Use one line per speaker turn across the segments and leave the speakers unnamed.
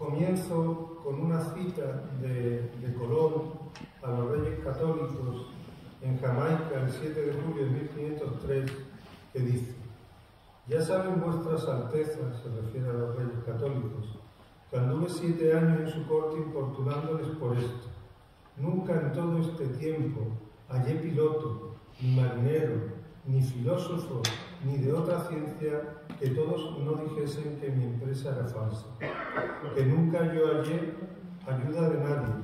Comienzo con una cita de Colón a los Reyes Católicos en Jamaica el 7 de julio de 1503, que dice: «Ya saben vuestras altezas», se refiere a los Reyes Católicos, «que anduve 7 años en su corte importunándoles por esto. Nunca en todo este tiempo hallé piloto, ni marinero, ni filósofo, ni de otra ciencia que todos no dijesen que mi empresa era falsa. Que nunca yo hallé ayuda de nadie,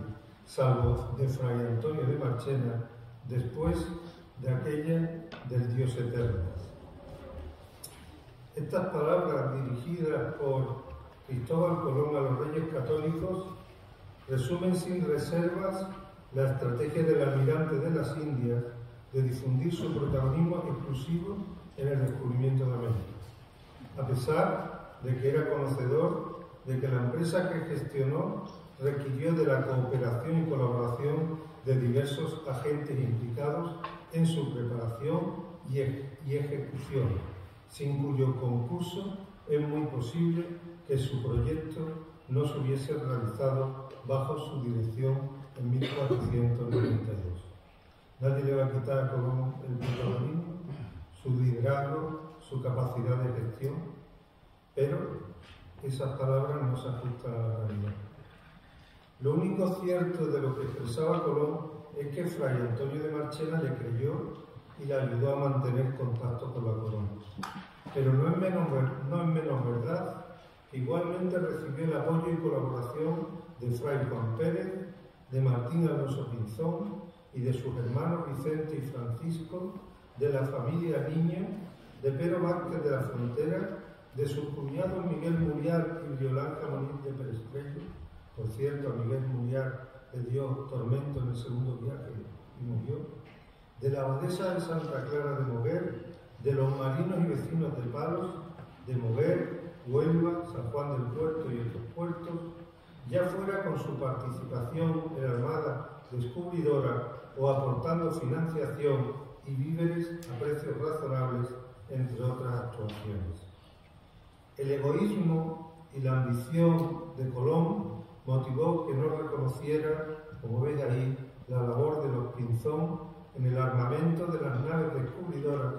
salvo de Fray Antonio de Marchena, después de aquella del Dios eterno». Estas palabras dirigidas por Cristóbal Colón a los Reyes Católicos resumen sin reservas la estrategia del almirante de las Indias de difundir su protagonismo exclusivo en el descubrimiento de América, a pesar de que era conocedor de que la empresa que gestionó requirió de la cooperación y colaboración de diversos agentes implicados en su preparación y ejecución, sin cuyo concurso es muy posible que su proyecto no se hubiese realizado bajo su dirección en 1492. Nadie le va a quitar a Colón el protagonismo, su liderazgo, su capacidad de gestión, pero esas palabras no se ajustan a la realidad. Lo único cierto de lo que expresaba Colón es que Fray Antonio de Marchena le creyó y le ayudó a mantener contacto con la corona. Pero no es menos verdad que igualmente recibió el apoyo y colaboración de Fray Juan Pérez, de Martín Alonso Pinzón y de sus hermanos Vicente y Francisco, de la familia Niño, de Pedro Vázquez de la Frontera, de sus cuñados Miguel Muriar y Violanja Moniz de Perestrello. Por cierto, a Miguel Muriar le dio tormento en el segundo viaje y murió. De la abadesa de Santa Clara de Moguer, de los marinos y vecinos de Palos, de Moguer, Huelva, San Juan del Puerto y otros puertos, ya fuera con su participación en la Armada descubridora o aportando financiación y víveres a precios razonables, entre otras actuaciones. El egoísmo y la ambición de Colón motivó que no reconociera, como veis ahí, la labor de los Pinzón en el armamento de las naves descubridoras,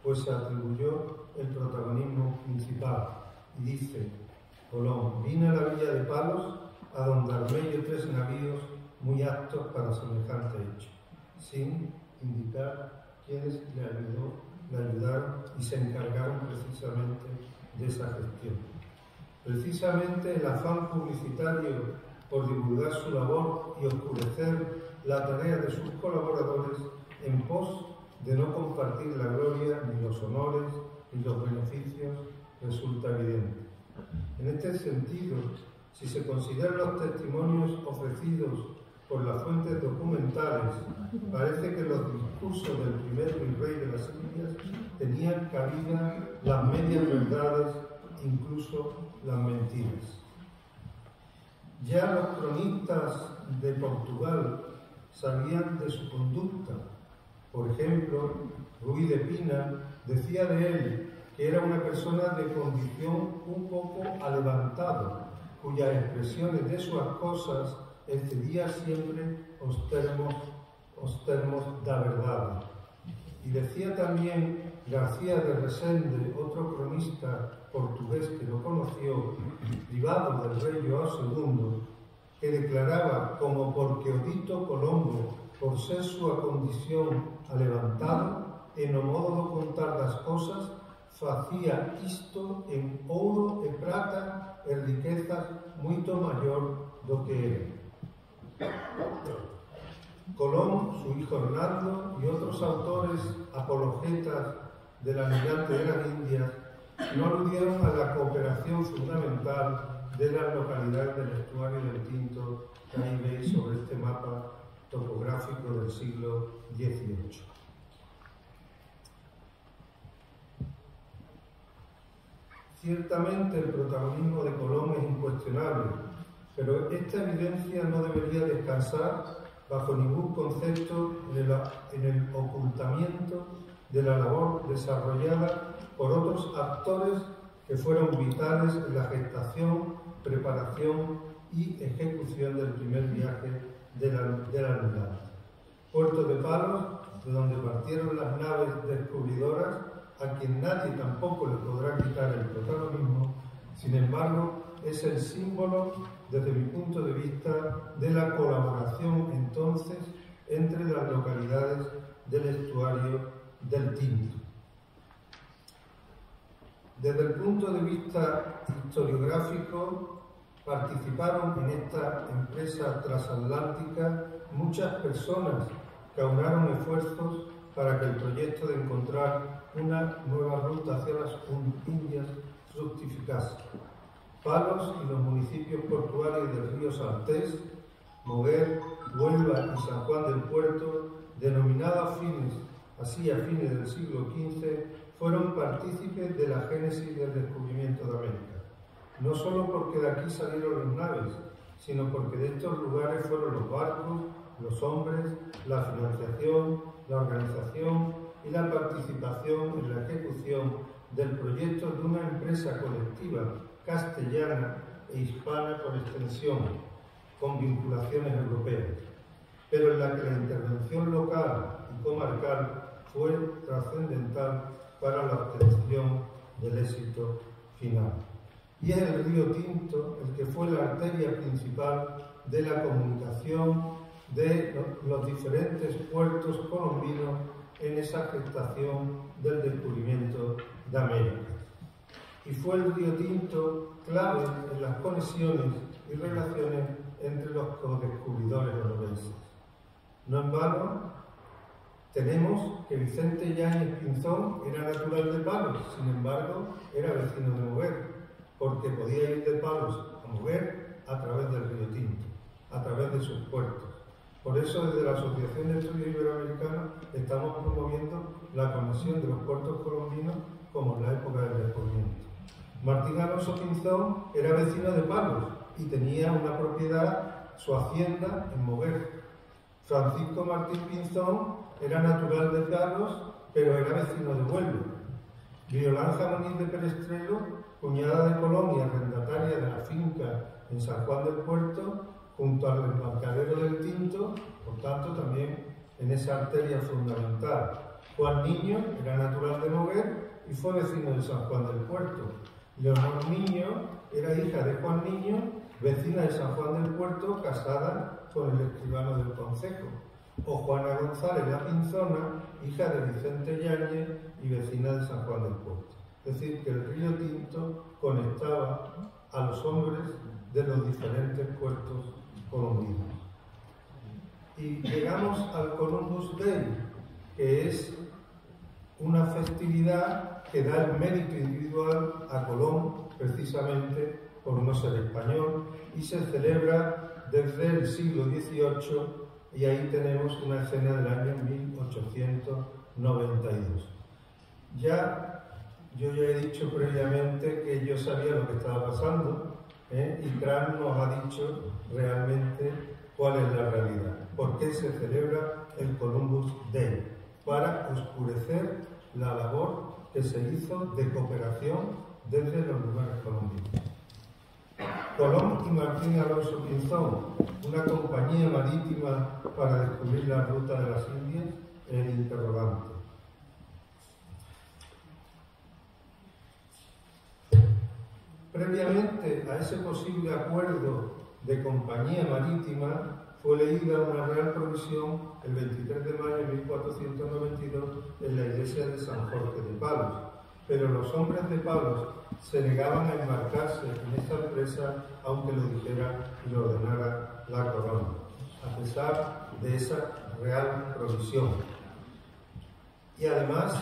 pues se atribuyó el protagonismo principal. Y dice Colón: «Vine a la villa de Palos, a donde armé yo 3 navíos muy aptos para semejante hecho», sin indicar quiénes le ayudaron y se encargaron precisamente de esa gestión. Precisamente el afán publicitario por divulgar su labor y oscurecer la tarea de sus colaboradores en pos de no compartir la gloria, ni los honores, ni los beneficios, resulta evidente. En este sentido, si se consideran los testimonios ofrecidos por las fuentes documentales, parece que en los discursos del primer virrey de las Indias tenían cabida las medias verdades, incluso las mentiras. Ya los cronistas de Portugal sabían de su conducta. Por ejemplo, Ruy de Pina decía de él que era una persona de condición un poco alevantado, cuyas expresiones de sus cosas excedía siempre os termos da verdad. Y decía también García de Resende, otro cronista portugués que lo conoció, privado del rey João II, que declaraba como porque Odito Colombo, por ser su condición alevantado, en o modo de contar las cosas, facía isto en ouro e prata e riquezas moito maior do que era. Colón, su hijo Hernando y otros autores apologetas del almirante de las Indias no aludieron a la cooperación fundamental de las localidades del estuario del Tinto que ahí veis sobre este mapa topográfico del siglo XVIII. Ciertamente el protagonismo de Colón es incuestionable, pero esta evidencia no debería descansar bajo ningún concepto en el ocultamiento de la labor desarrollada por otros actores que fueron vitales en la gestación, preparación y ejecución del primer viaje de la Almirante. Puerto de Palos, de donde partieron las naves descubridoras, a quien nadie tampoco le podrá quitar el protagonismo, sin embargo, es el símbolo, desde mi punto de vista, de la colaboración entonces entre las localidades del estuario del Tinto. Desde el punto de vista historiográfico, participaron en esta empresa transatlántica muchas personas que aunaron esfuerzos para que el proyecto de encontrar una nueva ruta hacia las Indias fructificase. Palos y los municipios portuarios del río Saltés, Moguer, Huelva y San Juan del Puerto, denominados así a fines del siglo XV, fueron partícipes de la génesis del descubrimiento de América. No solo porque de aquí salieron las naves, sino porque de estos lugares fueron los barcos, los hombres, la financiación, la organización y la participación en la ejecución del proyecto de una empresa colectiva castellana e hispana por extensión, con vinculaciones europeas, pero en la que la intervención local y comarcal fue trascendental para la obtención del éxito final. Y es el río Tinto el que fue la arteria principal de la comunicación de los diferentes puertos colombinos en esa gestación del descubrimiento de América. Y fue el río Tinto clave en las conexiones y relaciones entre los codescubridores onubenses. No en vano, tenemos que Vicente Yáñez Pinzón era natural de Palos, sin embargo, era vecino de Moguer, porque podía ir de Palos a Moguer a través del río Tinto, a través de sus puertos. Por eso, desde la Asociación de Estudios Iberoamericanos, estamos promoviendo la conexión de los puertos colombinos como en la época del descubrimiento. Martín Alonso Pinzón era vecino de Palos y tenía una propiedad, su hacienda, en Moguer. Francisco Martín Pinzón era natural de Palos, pero era vecino de Huelva. Violanja Moniz de Perestrelo, cuñada de Colón y arrendataria de la finca en San Juan del Puerto, junto al embarcadero del Tinto, por tanto también en esa arteria fundamental. Juan Niño era natural de Moguer y fue vecino de San Juan del Puerto. Leonor Niño era hija de Juan Niño, vecina de San Juan del Puerto, casada con el escribano del concejo. O Juana González la Pinzona, hija de Vicente Yáñez y vecina de San Juan del Puerto. Es decir, que el río Tinto conectaba a los hombres de los diferentes puertos colombinos. Y llegamos al Columbus Day, que es una festividad que da el mérito individual a Colón, precisamente por no ser español, y se celebra desde el siglo XVIII, y ahí tenemos una escena del año 1892. Yo ya he dicho previamente que yo sabía lo que estaba pasando, y Grant nos ha dicho realmente cuál es la realidad. ¿Por qué se celebra el Columbus Day? Para oscurecer la labor que se hizo de cooperación desde los lugares colombianos. Colón y Martín Alonso Pinzón, una compañía marítima para descubrir la ruta de las Indias, el interrogante. Previamente a ese posible acuerdo de compañía marítima, fue leída una real provisión el 23 de mayo de 1492 en la iglesia de San Jorge de Palos, pero los hombres de Palos se negaban a embarcarse en esta empresa aunque lo dijera y lo ordenara la corona, a pesar de esa real provisión. Y además,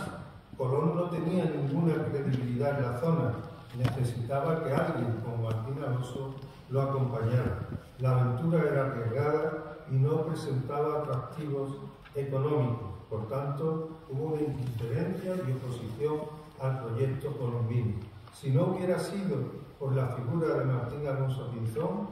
Colón no tenía ninguna credibilidad en la zona, necesitaba que alguien como Martín Alonso lo acompañara. La aventura era arriesgada y no presentaba atractivos económicos. Por tanto, hubo una indiferencia y oposición al proyecto colombino. Si no hubiera sido por la figura de Martín Alonso Pinzón,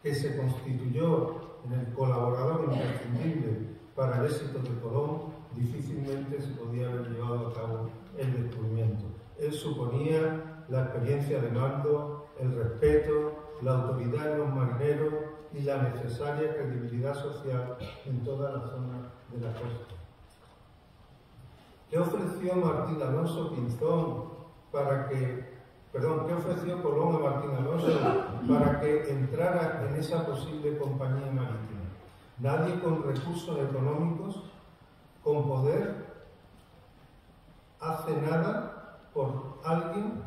que se constituyó en el colaborador imprescindible para el éxito de Colón, difícilmente se podía haber llevado a cabo el descubrimiento. Él suponía la experiencia de mando, el respeto, la autoridad en los marineros y la necesaria credibilidad social en toda la zona de la costa. ¿Qué ofreció Martín Alonso Pinzón qué ofreció Colón a Martín Alonso para que entrara en esa posible compañía marítima? Nadie con recursos económicos, con poder, hace nada por alguien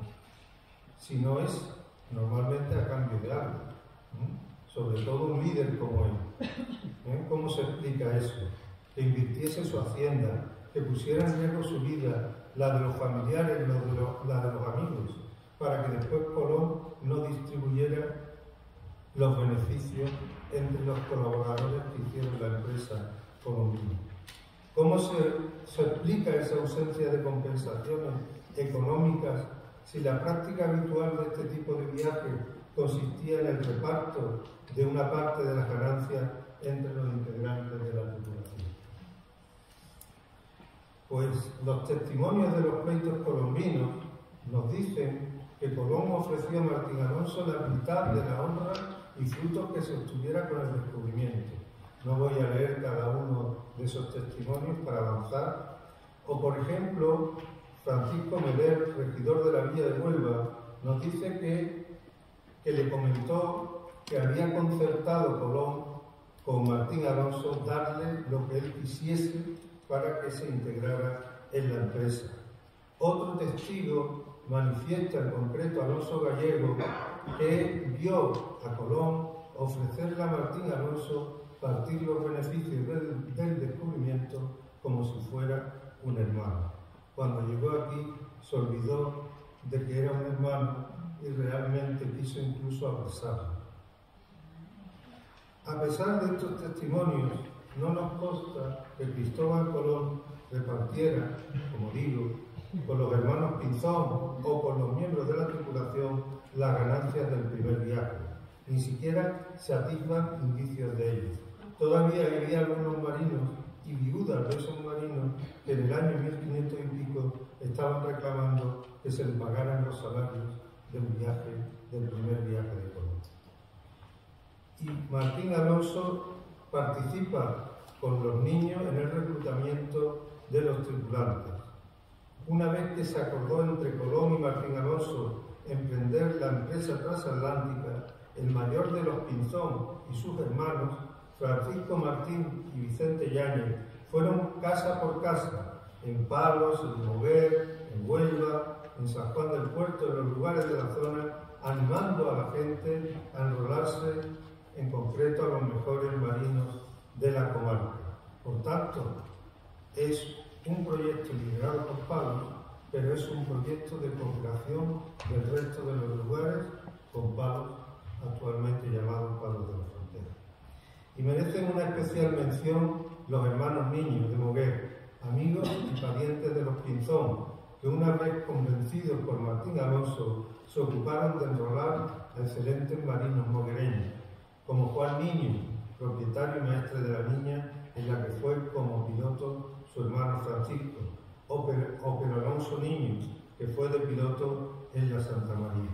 si no es normalmente a cambio de algo, sobre todo un líder como él. ¿Cómo se explica eso? Que invirtiese su hacienda, que pusiera en riesgo su vida, la de los familiares, la de los amigos, para que después Colón no distribuyera los beneficios entre los colaboradores que hicieron la empresa colombina. ¿Cómo se explica esa ausencia de compensaciones económicas si la práctica habitual de este tipo de viajes consistía en el reparto de una parte de las ganancias entre los integrantes de la tripulación? Pues los testimonios de los pleitos colombinos nos dicen que Colón ofreció a Martín Alonso la mitad de la honra y frutos que se obtuviera con el descubrimiento. No voy a leer cada uno de esos testimonios para avanzar. O, por ejemplo, Francisco Meder, regidor de la Villa de Huelva, nos dice que le comentó que había concertado Colón con Martín Alonso darle lo que él quisiese para que se integrara en la empresa. Otro testigo manifiesta, en concreto Alonso Gallego, que vio a Colón ofrecerle a Martín Alonso partir los beneficios del descubrimiento como si fuera un hermano. Cuando llegó aquí se olvidó de que era un hermano y realmente quiso incluso abrazarlo. A pesar de estos testimonios, no nos consta que Cristóbal Colón repartiera, como digo, con los hermanos Pinzón o con los miembros de la tripulación las ganancias del primer viaje. Ni siquiera se atisban indicios de ello. Todavía había algunos marinos y viudas de esos marinos que en el año 1500 y pico estaban reclamando que se les pagaran los salarios del primer viaje de Colón. Y Martín Alonso participa con los niños en el reclutamiento de los tripulantes. Una vez que se acordó entre Colón y Martín Alonso emprender la empresa transatlántica, el mayor de los Pinzón y sus hermanos, Francisco Martín y Vicente Yáñez, fueron casa por casa, en Palos, en Moguer, en Huelva, en San Juan del Puerto, en los lugares de la zona, animando a la gente a enrolarse, en concreto a los mejores marinos de la comarca. Por tanto, es un proyecto liderado por Palos, pero es un proyecto de cooperación del resto de los lugares con Palos, actualmente llamado Palos de la Frontera. Y merecen una especial mención los hermanos niños de Moguer, amigos y parientes de los Pinzón, que una vez convencidos por Martín Alonso, se ocuparon de enrolar a excelentes marinos moguereños, como Juan Niño, propietario y maestre de la Niña, en la que fue como piloto su hermano Francisco, o Pedro Alonso Niño, que fue de piloto en la Santa María.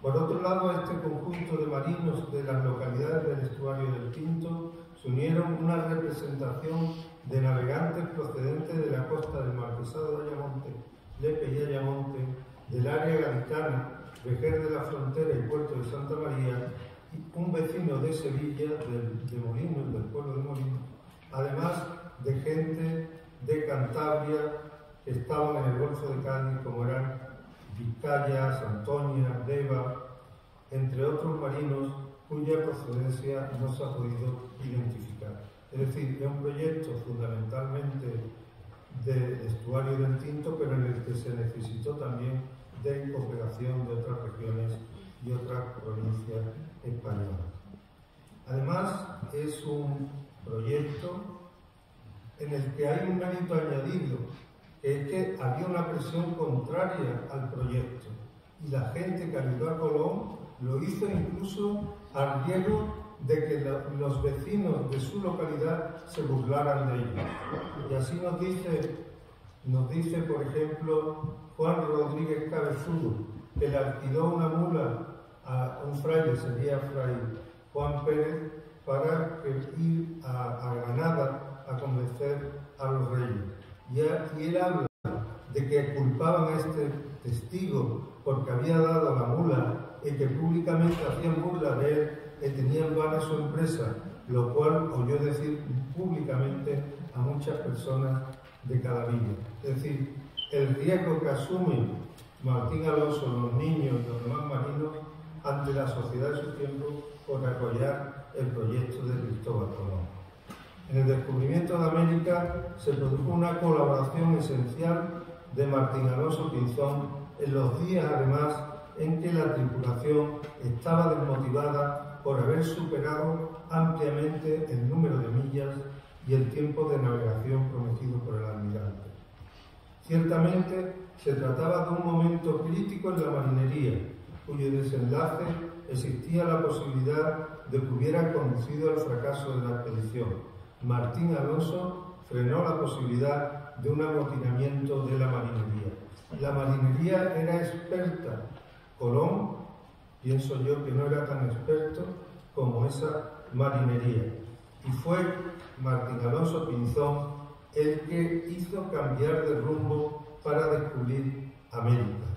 Por otro lado, a este conjunto de marinos de las localidades del estuario del Pinto se unieron una representación de navegantes procedentes de la costa del Marquesado de Ayamonte, Lepe y Ayamonte, del área gaditana, Vejer de la Frontera y Puerto de Santa María, y un vecino de Sevilla, de Molinos, del pueblo de Molinos, además de gente de Cantabria que estaban en el Golfo de Cádiz, como eran Vizcaya, Santoña, Deva, entre otros marinos cuya procedencia no se ha podido identificar. Es decir, es un proyecto fundamentalmente de estuario del Tinto, pero en el que se necesitó también de cooperación de otras regiones y otras provincias españolas. Además, es un proyecto en el que hay un mérito añadido, que es que había una presión contraria al proyecto y la gente que ayudó a Colón lo hizo incluso al riesgo de que los vecinos de su localidad se burlaran de ellos. Y así nos dice, por ejemplo, Juan Rodríguez Cabezudo, que le alquiló una mula a un fraile, sería Fray Juan Pérez, para ir a Granada a convencer a los reyes. Y él habla de que culpaban a este testigo porque había dado la mula y que públicamente hacían burla de él y tenían vana su empresa, lo cual oyó decir públicamente a muchas personas de cada villa. Es decir, el riesgo que asume Martín Alonso, los niños y los demás marinos ante la sociedad de su tiempo por apoyar el proyecto de Cristóbal Colón. En el descubrimiento de América se produjo una colaboración esencial de Martín Alonso Pinzón en los días, además, en que la tripulación estaba desmotivada por haber superado ampliamente el número de millas y el tiempo de navegación prometido por el almirante. Ciertamente, se trataba de un momento crítico en la marinería, cuyo desenlace existía la posibilidad de que hubiera conducido al fracaso de la expedición. Martín Alonso frenó la posibilidad de un amotinamiento de la marinería. La marinería era experta. Colón, pienso yo que no era tan experto como esa marinería. Y fue Martín Alonso Pinzón el que hizo cambiar de rumbo para descubrir América.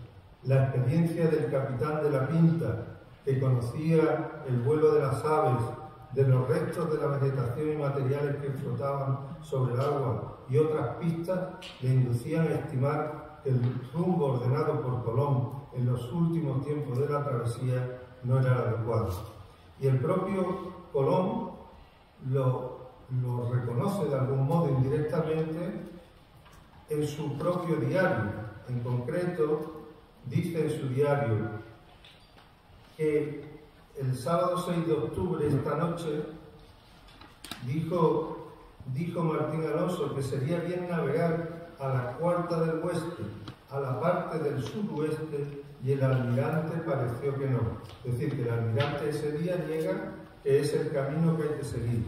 La experiencia del capitán de la Pinta, que conocía el vuelo de las aves, de los restos de la vegetación y materiales que flotaban sobre el agua y otras pistas, le inducían a estimar que el rumbo ordenado por Colón en los últimos tiempos de la travesía no era el adecuado. Y el propio Colón lo reconoce de algún modo indirectamente en su propio diario. En concreto, dice en su diario que el sábado 6 de octubre, esta noche, dijo Martín Alonso que sería bien navegar a la cuarta del oeste, a la parte del suroeste, y el almirante pareció que no. Es decir, que el almirante ese día niega que es el camino que hay que seguir.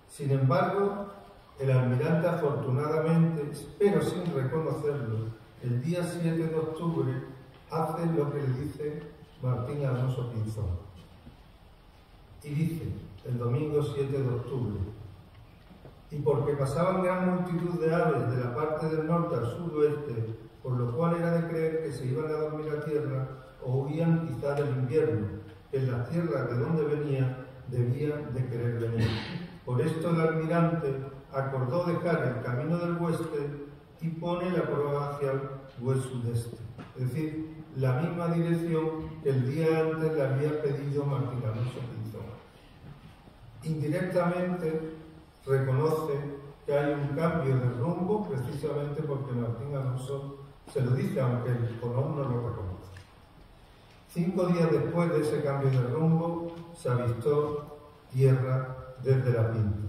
Sin embargo, el almirante afortunadamente, pero sin reconocerlo, el día 7 de octubre hace lo que le dice Martín Alonso Pinzón. Y dice, el domingo 7 de octubre, y porque pasaban gran multitud de aves de la parte del norte al suroeste, por lo cual era de creer que se iban a dormir a tierra o huían quizá del invierno, que en las tierras de donde venía debían de querer venir. Por esto el almirante acordó dejar el camino del oeste y pone la proa hacia el sudeste, es decir, la misma dirección que el día antes le había pedido Martín Alonso Pinzón. Indirectamente reconoce que hay un cambio de rumbo precisamente porque Martín Alonso se lo dice, aunque el Colón no lo reconoce. 5 días después de ese cambio de rumbo se avistó tierra desde la Pinta.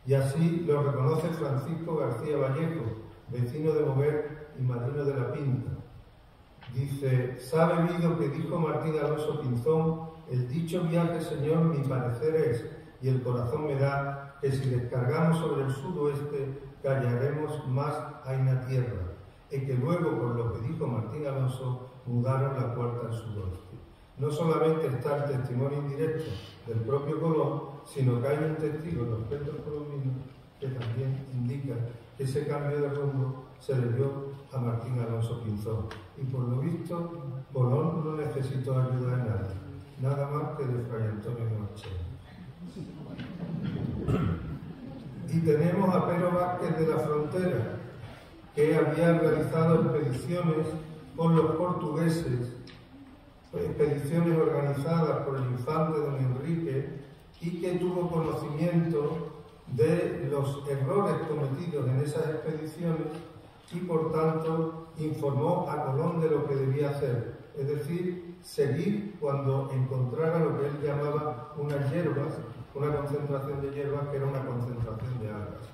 Y así lo reconoce Francisco García Vallejo, vecino de Moguer y marino de la Pinta. Dice, ¿sabe Vido que dijo Martín Alonso Pinzón? El dicho viaje, señor, mi parecer es, y el corazón me da, que si descargamos sobre el suroeste, callaremos más aina tierra, y que luego, por lo que dijo Martín Alonso, mudaron la puerta al suroeste. No solamente está el testimonio indirecto del propio Colón, sino que hay un testigo, los petos colombinos, que también indica que ese cambio de rumbo se debió a Martín Alonso Pinzón. Y por lo visto, Colón no necesitó ayuda de nadie, nada más que de Fray Antonio de Marchena. Y tenemos a Pero Vázquez de la Frontera, que había realizado expediciones con los portugueses, expediciones organizadas por el infante don Enrique, y que tuvo conocimiento de los errores cometidos en esas expediciones y por tanto informó a Colón de lo que debía hacer, es decir, seguir cuando encontrara lo que él llamaba unas hierbas, una concentración de hierbas que era una concentración de algas.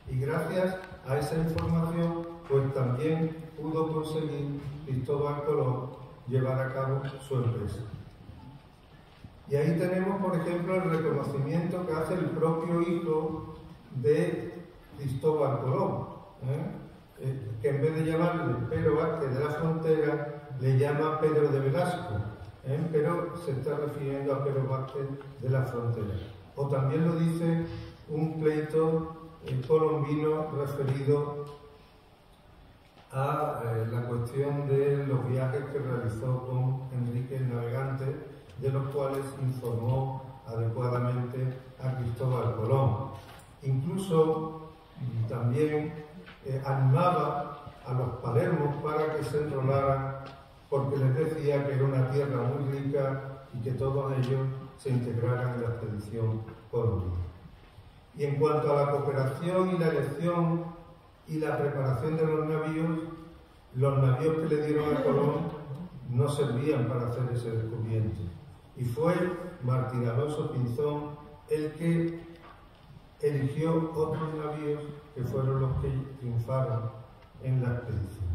Y gracias a esa información, pues también pudo conseguir Cristóbal Colón llevar a cabo su empresa. Y ahí tenemos, por ejemplo, el reconocimiento que hace el propio hijo de Cristóbal Colón, que en vez de llamarle Pedro Vázquez de la Frontera, le llama Pedro de Velasco, pero se está refiriendo a Pedro Vázquez de la Frontera. O también lo dice un pleito colombino referido a la cuestión de los viajes que realizó con Enrique el Navegante, de los cuales informó adecuadamente a Cristóbal Colón. Incluso también animaba a los palermos para que se enrolaran, porque les decía que era una tierra muy rica y que todos ellos se integraran en la expedición colombina. Y en cuanto a la cooperación y la elección y la preparación de los navíos que le dieron a Colón no servían para hacer ese descubrimiento. Y fue Martín Alonso Pinzón el que eligió otros navíos que fueron los que triunfaron en la expedición.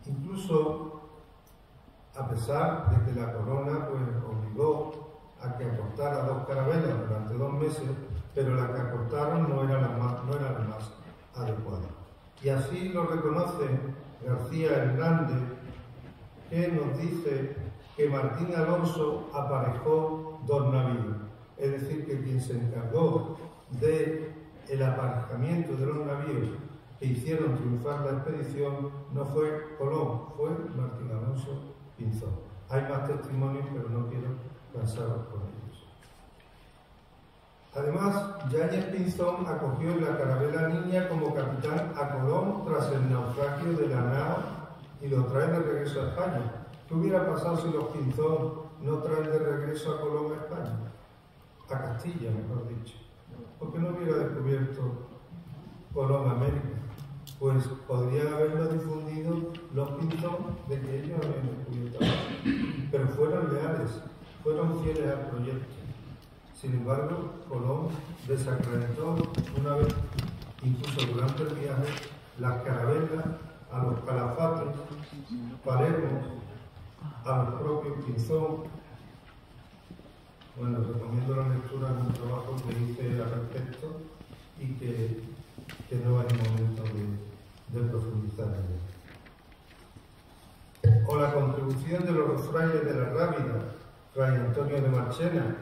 Incluso, a pesar de que la corona obligó a que aportara 2 carabelas durante 2 meses, pero las que aportaron no eran las más adecuadas. Y así lo reconoce García Hernández, que nos dice que Martín Alonso aparejó 2 navíos, es decir, que quien se encargó del aparejamiento de los navíos que hicieron triunfar la expedición no fue Colón, fue Martín Alonso Pinzón. Hay más testimonios, pero no quiero cansaros con ellos. Además, Yáñez Pinzón acogió en la carabela Niña como capitán a Colón tras el naufragio de la nao y lo trae de regreso a España. ¿Qué hubiera pasado si los Pinzón no traen de regreso a Colón a España? A Castilla, mejor dicho. ¿Por qué no hubiera descubierto Colón América? Pues podrían haberlo difundido los Pinzón de que ellos habían descubierto. Pero fueron leales, fueron fieles al proyecto. Sin embargo, Colón desacreditó una vez, incluso durante el viaje, las carabelas a los calafates, palermos, a los propios Pinzón. Bueno, recomiendo la lectura de un trabajo que hice al respecto y que no es momento de profundizar en él. O la contribución de los dos frailes de la Rábida, Fray Antonio de Marchena,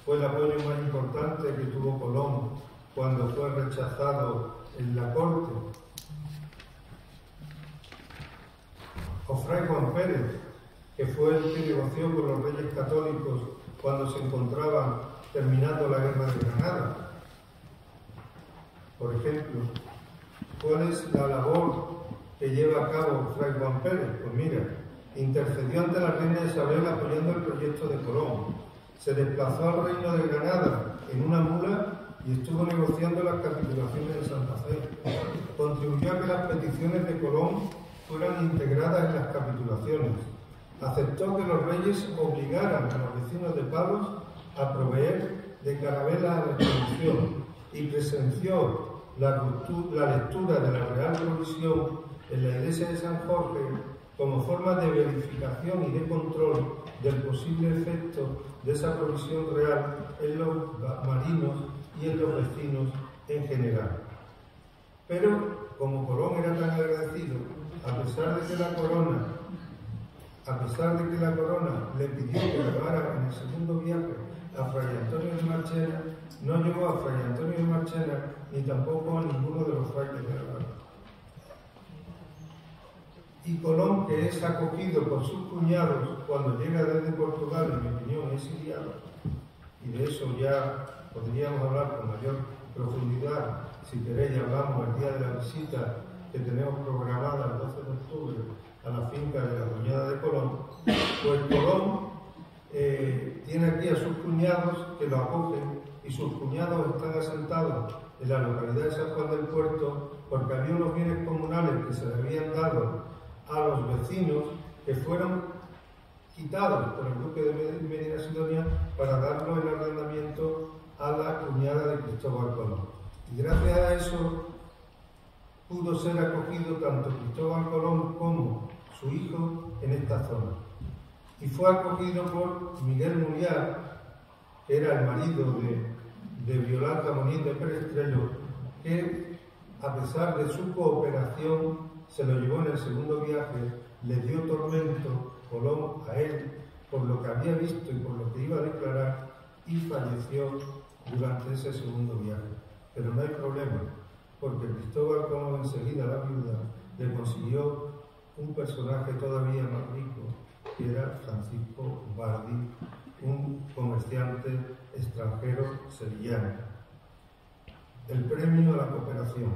fue el apoyo más importante que tuvo Colón cuando fue rechazado en la corte. O Fray Juan Pérez, que fue el que negoció con los reyes católicos cuando se encontraban terminando la guerra de Granada. Por ejemplo, ¿cuál es la labor que lleva a cabo Fray Juan Pérez? Pues mira, intercedió ante la reina Isabel apoyando el proyecto de Colón. Se desplazó al reino de Granada en una mula y estuvo negociando las capitulaciones de Santa Fe. Contribuyó a que las peticiones de Colón fueran integradas en las capitulaciones. Aceptó que los reyes obligaran a los vecinos de Palos a proveer de carabelas a la expedición y presenció la lectura de la Real Provisión en la iglesia de San Jorge como forma de verificación y de control del posible efecto de esa provisión real en los marinos y en los vecinos en general. Pero, como Colón era tan agradecido, a pesar de que la corona le pidió que llevara en el segundo viaje a Fray Antonio de Marchena, no llevó a Fray Antonio de Marchena ni tampoco a ninguno de los frailes de la Rábida. Y Colón, que es acogido por sus cuñados cuando llega desde Portugal, en mi opinión, exiliado, y de eso ya podríamos hablar con mayor profundidad, si queréis hablamos el día de la visita que tenemos programada el 12 de octubre a la finca de la Doñada de Colón, pues Colón tiene aquí a sus cuñados que lo acogen y sus cuñados están asentados en la localidad de San Juan del Puerto porque había unos bienes comunales que se le habían dado a los vecinos que fueron quitados por el duque de Medina Sidonia para darlo en arrendamiento a la cuñada de Cristóbal Colón. Y gracias a eso pudo ser acogido tanto Cristóbal Colón como su hijo en esta zona. Y fue acogido por Miguel Muriar, que era el marido de Violante Moniz de Perestrello, que a pesar de su cooperación, se lo llevó en el segundo viaje, le dio tormento Colón a él por lo que había visto y por lo que iba a declarar, y falleció durante ese segundo viaje. Pero no hay problema, porque Cristóbal Colón enseguida, la viuda, le consiguió un personaje todavía más rico, que era Francisco Bardi, un comerciante extranjero sevillano. El premio a la cooperación.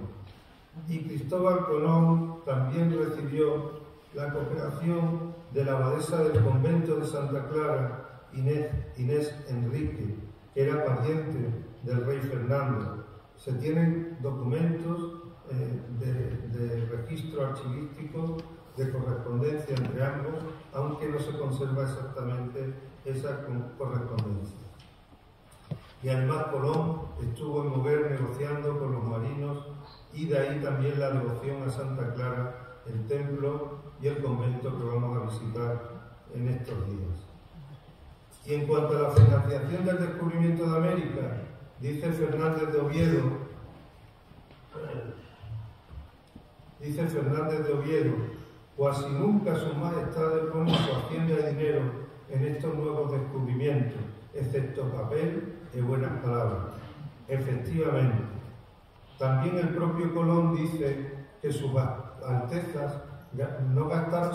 Y Cristóbal Colón también recibió la cooperación de la abadesa del convento de Santa Clara, Inés Enrique, que era pariente del rey Fernando. Se tienen documentos de registro archivístico, de correspondencia entre ambos, aunque no se conserva exactamente esa correspondencia. Y además Colón estuvo en Moguer negociando con los marinos, y de ahí también la devoción a Santa Clara, el templo y el convento que vamos a visitar en estos días. Y en cuanto a la financiación del descubrimiento de América, dice Fernández de Oviedo, cuasi nunca sus majestades ponen su hacienda de dinero en estos nuevos descubrimientos, excepto papel y buenas palabras. Efectivamente, también el propio Colón dice que sus altezas no gastaron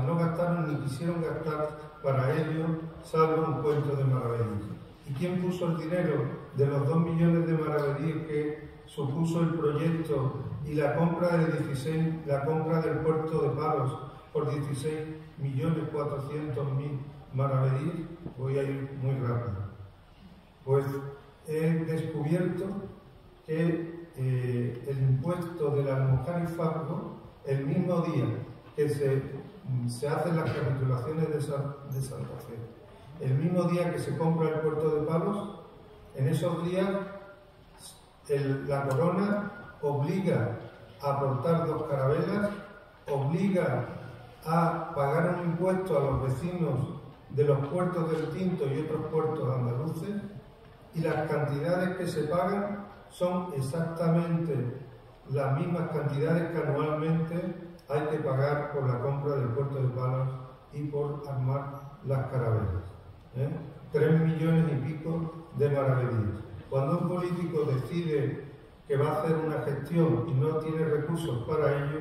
no gastaron ni quisieron gastar para ello, salvo un cuento de maravedíes. ¿Y quién puso el dinero de los 2 millones de maravedíes que supuso el proyecto y la compra del puerto de Palos por 16.400.000 maravedíes? Voy a ir muy rápido. Pues he descubierto que el impuesto del almojarifazgo, el mismo día que se hacen las capitulaciones de Santa Fe, el mismo día que se compra el puerto de Palos, en esos días la corona obliga a aportar 2 carabelas, obliga a pagar un impuesto a los vecinos de los puertos del Tinto y otros puertos andaluces, y las cantidades que se pagan son exactamente las mismas cantidades que anualmente hay que pagar por la compra del puerto de Palos y por armar las carabelas. 3 millones y pico de maravedíes. Cuando un político decide que va a hacer una gestión y no tiene recursos para ello,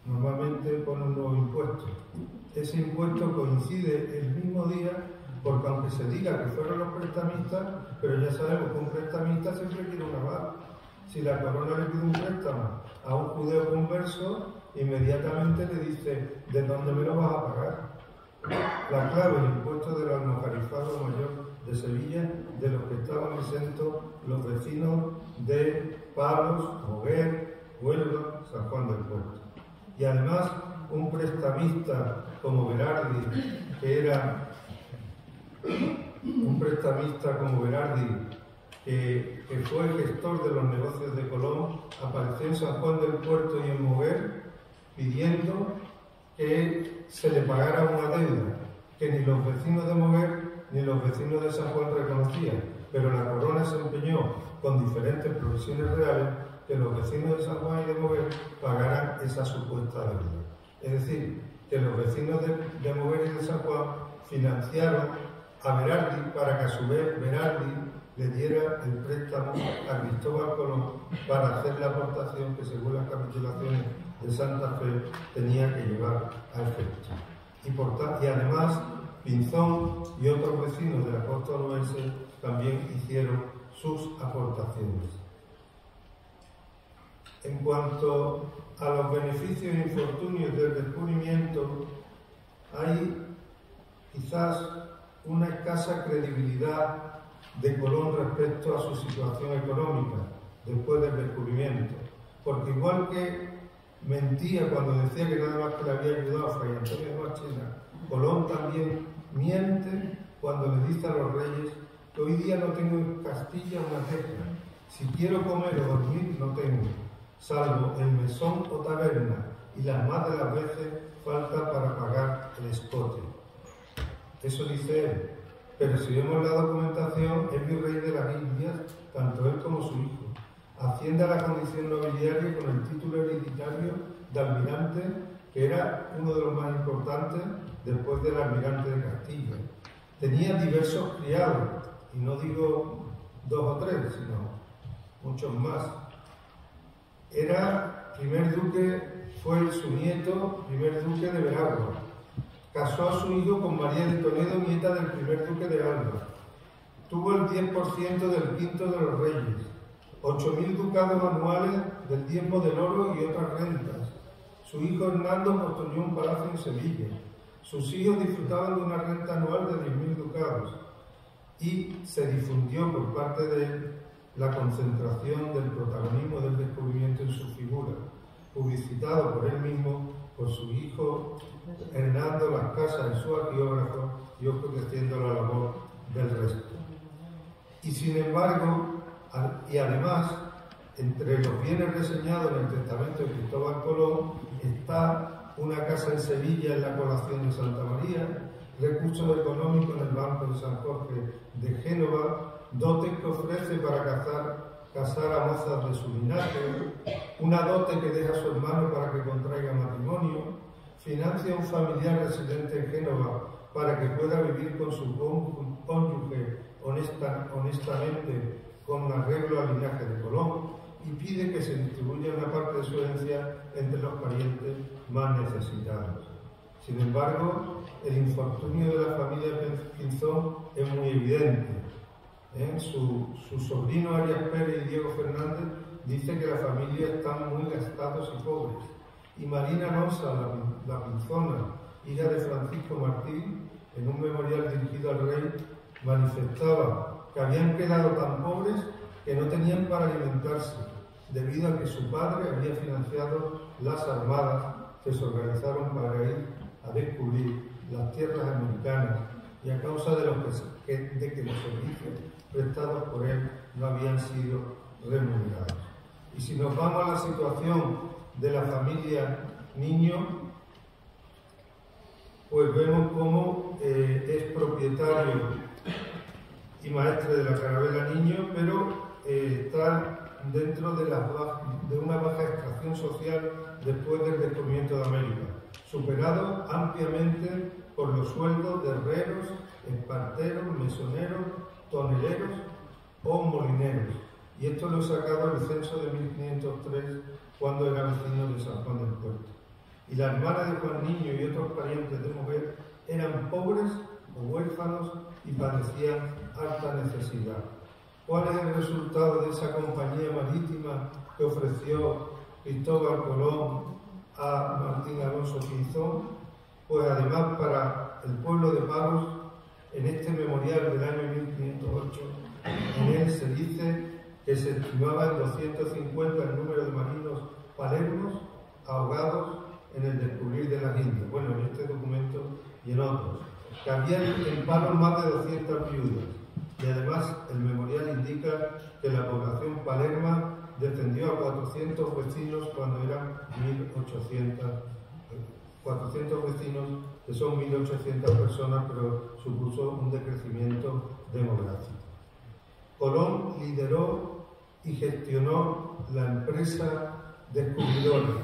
normalmente pone un nuevo impuesto. Ese impuesto coincide el mismo día, porque aunque se diga que fueron los prestamistas, pero ya sabemos que un prestamista siempre quiere un aval. Si la corona le pide un préstamo a un judeo converso, inmediatamente le dice: ¿de dónde me lo vas a pagar? La clave, el impuesto del almojarifazgo mayor de Sevilla, de los que estaban exentos los vecinos de Palos, Moguer, Huelva, San Juan del Puerto. Y además un prestamista como Berardi, que fue gestor de los negocios de Colón, apareció en San Juan del Puerto y en Moguer pidiendo que se le pagara una deuda que ni los vecinos de Moguer ni los vecinos de San Juan reconocían, pero la corona se empeñó con diferentes provisiones reales que los vecinos de San Juan y de Moguer pagaran esa supuesta deuda. Es decir, que los vecinos de Moguer y de San Juan financiaron a Berardi para que a su vez Berardi le diera el préstamo a Cristóbal Colón para hacer la aportación que, según las capitulaciones de Santa Fe, tenía que llevar a efecto. Y además, Pinzón y otros vecinos de la costa onubense también hicieron sus aportaciones. En cuanto a los beneficios e infortunios del descubrimiento, hay quizás una escasa credibilidad de Colón respecto a su situación económica después del descubrimiento, porque igual que mentía cuando decía que nada más que le había ayudado a Fray Antonio Marchena, Colón también miente cuando le dice a los reyes que hoy día no tengo en Castilla una teja, si quiero comer o dormir no tengo, salvo el mesón o taberna, y las más de las veces falta para pagar el escote. Eso dice él, pero si vemos la documentación, es virrey de las Indias, tanto él como su hijo. asciende a la condición nobiliaria con el título hereditario de almirante, que era uno de los más importantes después del almirante de Castilla. Tenía diversos criados, y no digo 2 o 3, sino muchos más. Era primer duque, fue su nieto, primer duque de Veragua. Casó a su hijo con María de Toledo, nieta del primer duque de Alba. Tuvo el 10% del quinto de los reyes, 8.000 ducados anuales del diezmo del oro y otras rentas. Su hijo Hernando construyó un palacio en Sevilla. Sus hijos disfrutaban de una renta anual de 10.000 ducados. Y se difundió por parte de él la concentración del protagonismo del descubrimiento en su figura, publicitado por él mismo, por su hijo Hernando, las casas de su agiógrafo y ofreciendo la labor del resto. Y sin embargo, y además, entre los bienes reseñados en el testamento de Cristóbal Colón está una casa en Sevilla en la Colación de Santa María, recursos económicos en el Banco de San Jorge de Génova, dotes que ofrece para casar a mozas de su linaje, una dote que deja a su hermano para que contraiga matrimonio, financia a un familiar residente en Génova para que pueda vivir con su cónyuge honestamente con arreglo al linaje de Colón, y pide que se distribuya una parte de su herencia entre los parientes más necesitados. Sin embargo, el infortunio de la familia Pinzón es muy evidente. Su sobrino Arias Pérez y Diego Fernández dice que la familia están muy gastados y pobres. Y Marina Alonso, la Pinzona, hija de Francisco Martín, en un memorial dirigido al rey, manifestaba que habían quedado tan pobres que no tenían para alimentarse, debido a que su padre había financiado las armadas que se organizaron para ir a descubrir las tierras americanas, y a causa de que los servicios prestados por él no habían sido remunerados. Y si nos vamos a la situación de la familia Niño, pues vemos cómo es propietario y maestre de la Carabela Niño, pero está dentro de una baja extracción social después del descubrimiento de América, superado ampliamente por los sueldos de herreros, esparteros, mesoneros, toneleros o molineros. Y esto lo he sacado del censo de 1503, cuando era vecino de San Juan del Puerto. Y la hermana de Juan Niño y otros parientes de mujer eran pobres o huérfanos y padecían harta necesidad. ¿Cuál es el resultado de esa compañía marítima que ofreció Cristóbal Colón a Martín Alonso Pinzón? Pues además, para el pueblo de Palos, en este memorial del año 1508, en él se dice que se estimaba en 250 el número de marinos palermos ahogados en el descubrir de las Indias. Bueno, en este documento y en otros. Que había en Palos más de 200 viudas. Y además el memorial indica que la población palerma descendió a 400 vecinos cuando eran 1.800. 400 vecinos, que son 1.800 personas, pero supuso un decrecimiento demográfico. Colón lideró y gestionó la empresa descubridora,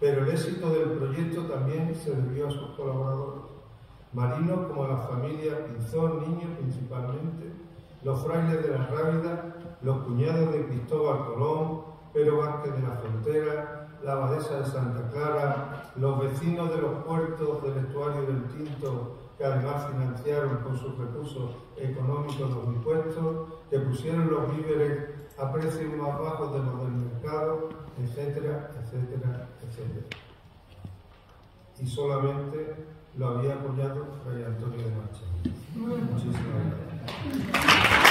pero el éxito del proyecto también se debió a sus colaboradores, marinos como la familia Pinzón Niño principalmente, los frailes de la Rábida, los cuñados de Cristóbal Colón, Pedro Vázquez de la Frontera, la abadesa de Santa Clara, los vecinos de los puertos del estuario del Tinto, que además financiaron con sus recursos económicos los impuestos, que pusieron los víveres a precios más bajos de los del mercado, etcétera, etcétera, etcétera. Y solamente lo había apoyado Fray Antonio de Marchena. Muchísimas gracias.